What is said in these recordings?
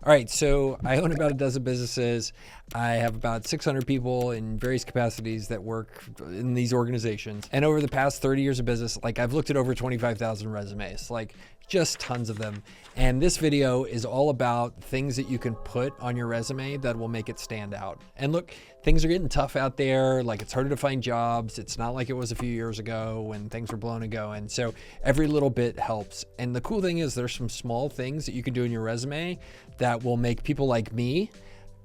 All right, so I own about a dozen businesses. I have about 600 people in various capacities that work in these organizations. And over the past 30 years of business, like I've looked at over 25,000 resumes, like just tons of them. And this video is all about things that you can put on your resume that will make it stand out. And look, things are getting tough out there. Like it's harder to find jobs. It's not like it was a few years ago when things were blown and going. So every little bit helps. And the cool thing is there's some small things that you can do in your resume that will make people like me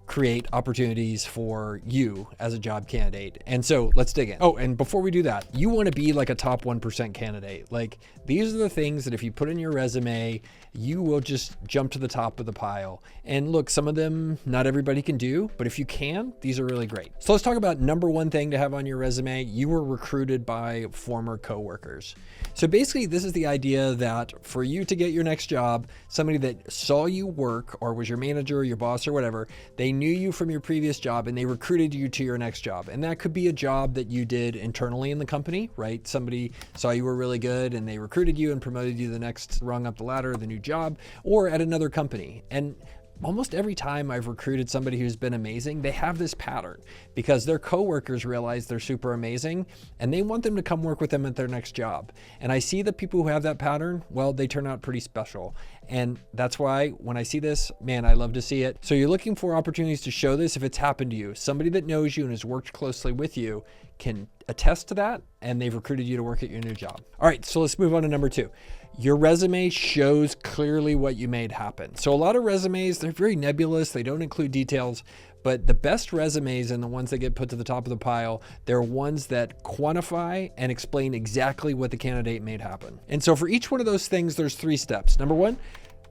create opportunities for you as a job candidate. And so let's dig in. Oh, and before we do that, you want to be like a top 1% candidate. Like these are the things that if you put in your resume, you will just jump to the top of the pile. And look, some of them, not everybody can do, but if you can, these are really great. So let's talk about number one thing to have on your resume. You were recruited by former coworkers. So basically this is the idea that for you to get your next job, somebody that saw you work or was your manager or your boss or whatever, they knew you from your previous job and they recruited you to your next job. And that could be a job that you did internally in the company, right? Somebody saw you were really good and they recruited you and promoted you the next rung up the ladder, the new job, or at another company. And almost every time I've recruited somebody who's been amazing, they have this pattern because their coworkers realize they're super amazing and they want them to come work with them at their next job. And I see the people who have that pattern, well, they turn out pretty special. And that's why when I see this, man, I love to see it. So you're looking for opportunities to show this if it's happened to you. Somebody that knows you and has worked closely with you can attest to that and they've recruited you to work at your new job. All right, so let's move on to number two. Your resume shows clearly what you made happen. So a lot of resumes, they're very nebulous. They don't include details, but the best resumes and the ones that get put to the top of the pile, they're ones that quantify and explain exactly what the candidate made happen. And so for each one of those things, there's 3 steps. Number one,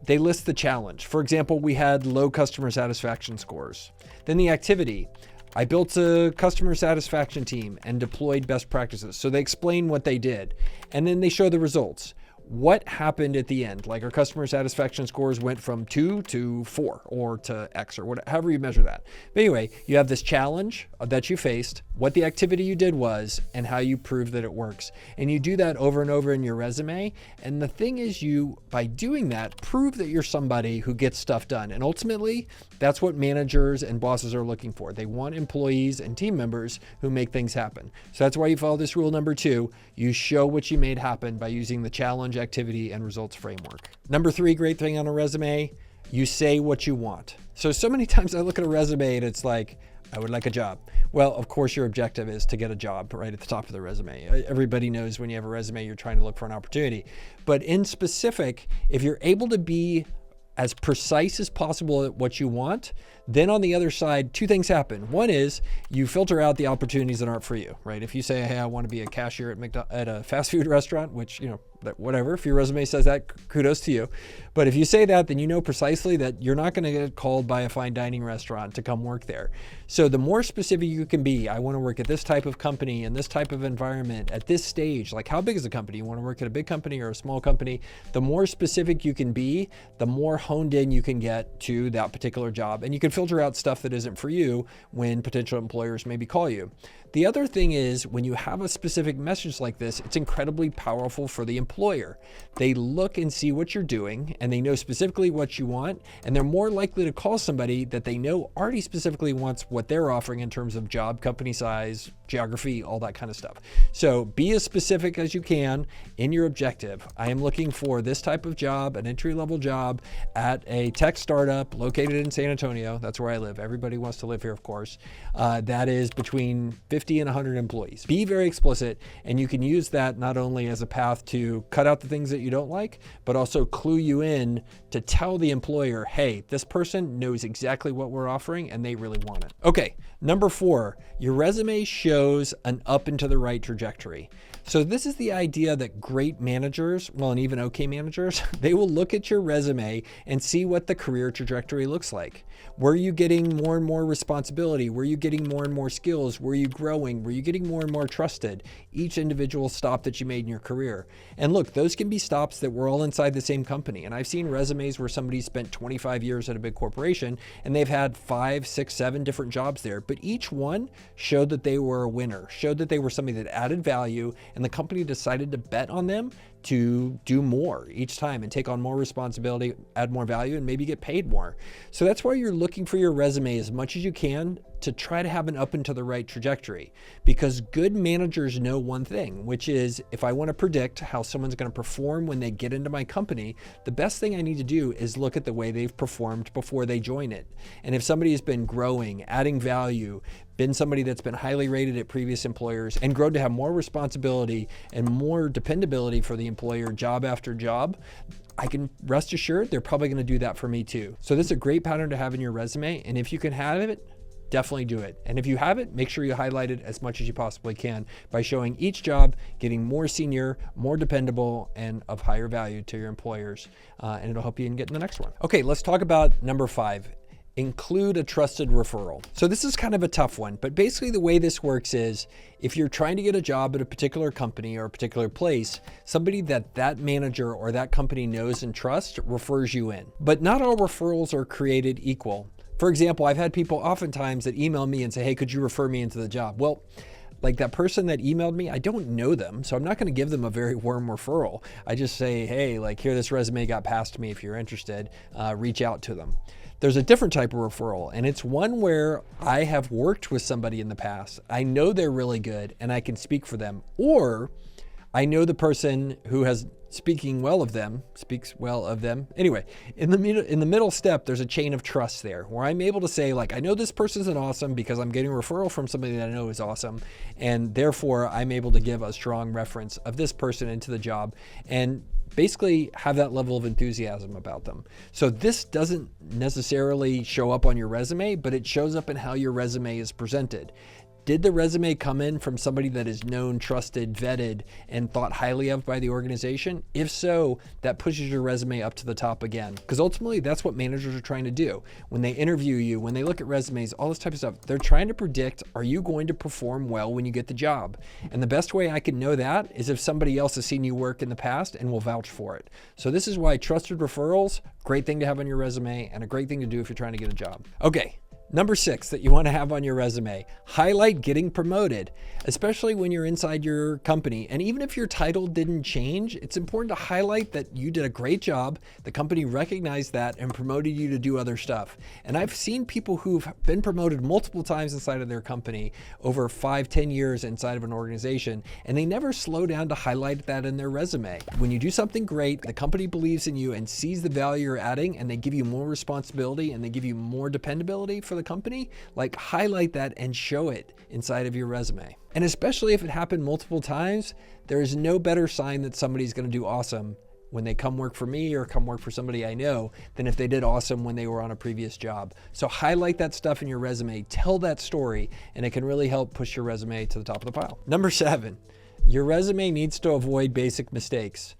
they list the challenge. For example, we had low customer satisfaction scores. Then the activity. I built a customer satisfaction team and deployed best practices. So they explain what they did and then they show the results. What happened at the end? Like our customer satisfaction scores went from 2 to 4 or to X or whatever, however you measure that. But anyway, you have this challenge that you faced, what the activity you did was, and how you proved that it works. And you do that over and over in your resume. And the thing is you, by doing that, prove that you're somebody who gets stuff done. And ultimately, that's what managers and bosses are looking for. They want employees and team members who make things happen. So that's why you follow this rule number 2. You show what you made happen by using the challenge, activity, and results framework. Number 3, great thing on a resume, you say what you want. So many times I look at a resume and it's like, I would like a job. Well, of course your objective is to get a job right at the top of the resume. Everybody knows when you have a resume, you're trying to look for an opportunity. But in specific, if you're able to be as precise as possible at what you want, then on the other side, 2 things happen. One is you filter out the opportunities that aren't for you, right? If you say, hey, I want to be a cashier at a fast food restaurant, which, you know, whatever, if your resume says that, kudos to you. But if you say that, then you know precisely that you're not going to get called by a fine dining restaurant to come work there. So the more specific you can be, I want to work at this type of company in this type of environment at this stage, like how big is the company? You want to work at a big company or a small company? The more specific you can be, the more honed in you can get to that particular job. And you can filter out stuff that isn't for you when potential employers maybe call you. The other thing is when you have a specific message like this, it's incredibly powerful for the employer. They look and see what you're doing and they know specifically what you want, and they're more likely to call somebody that they know already specifically wants what they're offering in terms of job, company size, geography, all that kind of stuff. So be as specific as you can in your objective. I am looking for this type of job, an entry-level job at a tech startup located in San Antonio. That's where I live. Everybody wants to live here, of course. That is between 50 and 100 employees. Be very explicit, and you can use that not only as a path to cut out the things that you don't like, but also clue you in to tell the employer, hey, this person knows exactly what we're offering and they really want it. Okay, number 4, your resume shows an up and to the right trajectory. So this is the idea that great managers, well, and even okay managers, they will look at your resume and see what the career trajectory looks like. Were you getting more and more responsibility? Were you getting more and more skills? Were you growing? Were you getting more and more trusted? Each individual stop that you made in your career. And look, those can be stops that were all inside the same company. And I've seen resumes where somebody spent 25 years at a big corporation and they've had 5, 6, 7 different jobs there, but each one showed that they were a winner, showed that they were somebody that added value and the company decided to bet on them to do more each time and take on more responsibility, add more value, and maybe get paid more. So that's why you're looking for your resume as much as you can to try to have an up and to the right trajectory, because good managers know one thing, which is if I want to predict how someone's going to perform when they get into my company, the best thing I need to do is look at the way they've performed before they join it. And if somebody has been growing, adding value, been somebody that's been highly rated at previous employers, and grown to have more responsibility and more dependability for the employer job after job, I can rest assured they're probably going to do that for me too. So this is a great pattern to have in your resume, and if you can have it, definitely do it. And if you have it, make sure you highlight it as much as you possibly can by showing each job getting more senior, more dependable, and of higher value to your employers. And it'll help you in getting the next one. Okay, let's talk about number 5. Include a trusted referral. So this is kind of a tough one, but basically the way this works is if you're trying to get a job at a particular company or a particular place, somebody that manager or that company knows and trusts refers you in. But not all referrals are created equal. For example, I've had people oftentimes that email me and say, hey, could you refer me into the job? Well, like that person that emailed me, I don't know them, so I'm not going to give them a very warm referral. I just say, hey, like here, this resume got passed to me. If you're interested, reach out to them. There's a different type of referral, and it's one where I have worked with somebody in the past. I know they're really good and I can speak for them, or I know the person who has speaks well of them. Anyway, in the middle step, there's a chain of trust there where I'm able to say, like, I know this person's an awesome because I'm getting a referral from somebody that I know is awesome. And therefore I'm able to give a strong reference of this person into the job and basically have that level of enthusiasm about them. So this doesn't necessarily show up on your resume, but it shows up in how your resume is presented. Did the resume come in from somebody that is known, trusted, vetted, and thought highly of by the organization? If so, that pushes your resume up to the top again. Because ultimately, that's what managers are trying to do. When they interview you, when they look at resumes, all this type of stuff, they're trying to predict, are you going to perform well when you get the job? And the best way I can know that is if somebody else has seen you work in the past and will vouch for it. So this is why trusted referrals, great thing to have on your resume and a great thing to do if you're trying to get a job. Okay. Number 6 that you want to have on your resume, highlight getting promoted, especially when you're inside your company. And even if your title didn't change, it's important to highlight that you did a great job. The company recognized that and promoted you to do other stuff. And I've seen people who've been promoted multiple times inside of their company over 5-10 years inside of an organization, and they never slow down to highlight that in their resume. When you do something great, the company believes in you and sees the value you're adding, and they give you more responsibility and they give you more dependability for the company, like highlight that and show it inside of your resume. And especially if it happened multiple times, there is no better sign that somebody's going to do awesome when they come work for me or come work for somebody I know than if they did awesome when they were on a previous job. So highlight that stuff in your resume, tell that story, and it can really help push your resume to the top of the pile. Number 7, your resume needs to avoid basic mistakes.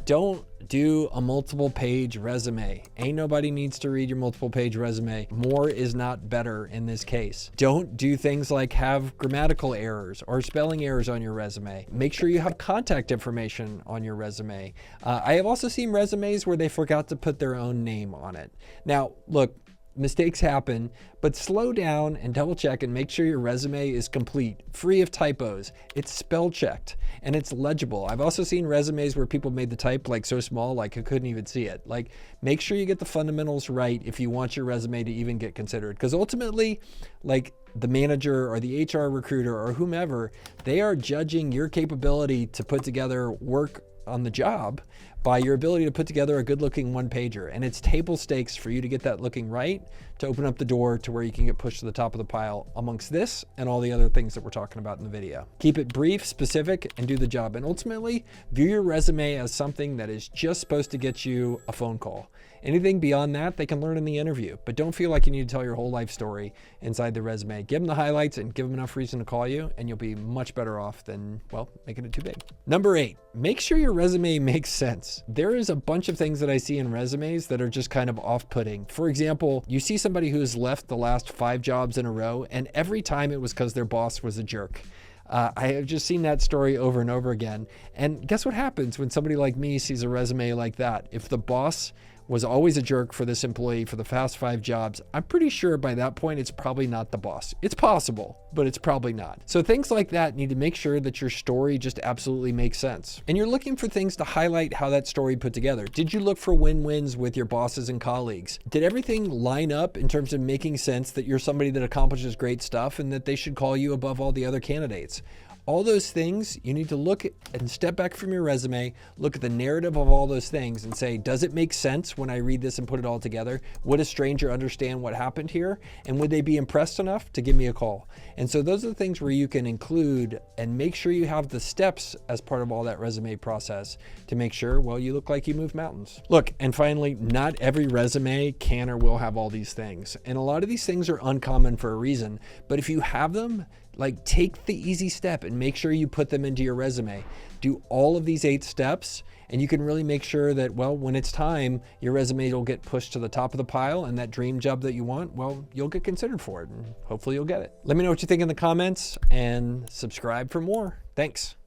Don't do a multiple page resume. Ain't nobody needs to read your multiple page resume. More is not better in this case. Don't do things like have grammatical errors or spelling errors on your resume. Make sure you have contact information on your resume. I have also seen resumes where they forgot to put their own name on it. Now, look, mistakes happen, but slow down and double check and make sure your resume is complete, free of typos. It's spell checked and it's legible. I've also seen resumes where people made the type like so small, like I couldn't even see it. Like, make sure you get the fundamentals right if you want your resume to even get considered. Because ultimately, like the manager or the HR recruiter or whomever, they are judging your capability to put together work on the job by your ability to put together a good looking one-pager. And it's table stakes for you to get that looking right to open up the door to where you can get pushed to the top of the pile amongst this and all the other things that we're talking about in the video. Keep it brief, specific, and do the job. And ultimately, view your resume as something that is just supposed to get you a phone call. Anything beyond that, they can learn in the interview, but don't feel like you need to tell your whole life story inside the resume. Give them the highlights and give them enough reason to call you, and you'll be much better off than, well, making it too big. Number 8, make sure your resume makes sense. There is a bunch of things that I see in resumes that are just kind of off-putting. For example, you see somebody who has left the last 5 jobs in a row, and every time it was because their boss was a jerk. I have just seen that story over and over again. And guess what happens when somebody like me sees a resume like that? If the boss was always a jerk for this employee for the past 5 jobs, I'm pretty sure by that point it's probably not the boss. It's possible, but it's probably not. So things like that need to make sure that your story just absolutely makes sense. And you're looking for things to highlight how that story put together. Did you look for win-wins with your bosses and colleagues? Did everything line up in terms of making sense that you're somebody that accomplishes great stuff and that they should call you above all the other candidates? All those things, you need to look at and step back from your resume, look at the narrative of all those things and say, does it make sense when I read this and put it all together? Would a stranger understand what happened here? And would they be impressed enough to give me a call? And so those are the things where you can include and make sure you have the steps as part of all that resume process to make sure, well, you look like you move mountains. Look, and finally, not every resume can or will have all these things. And a lot of these things are uncommon for a reason, but if you have them, like, take the easy step and make sure you put them into your resume. Do all of these 8 steps and you can really make sure that, well, when it's time, your resume will get pushed to the top of the pile and that dream job that you want, well, you'll get considered for it and hopefully you'll get it. Let me know what you think in the comments and subscribe for more. Thanks.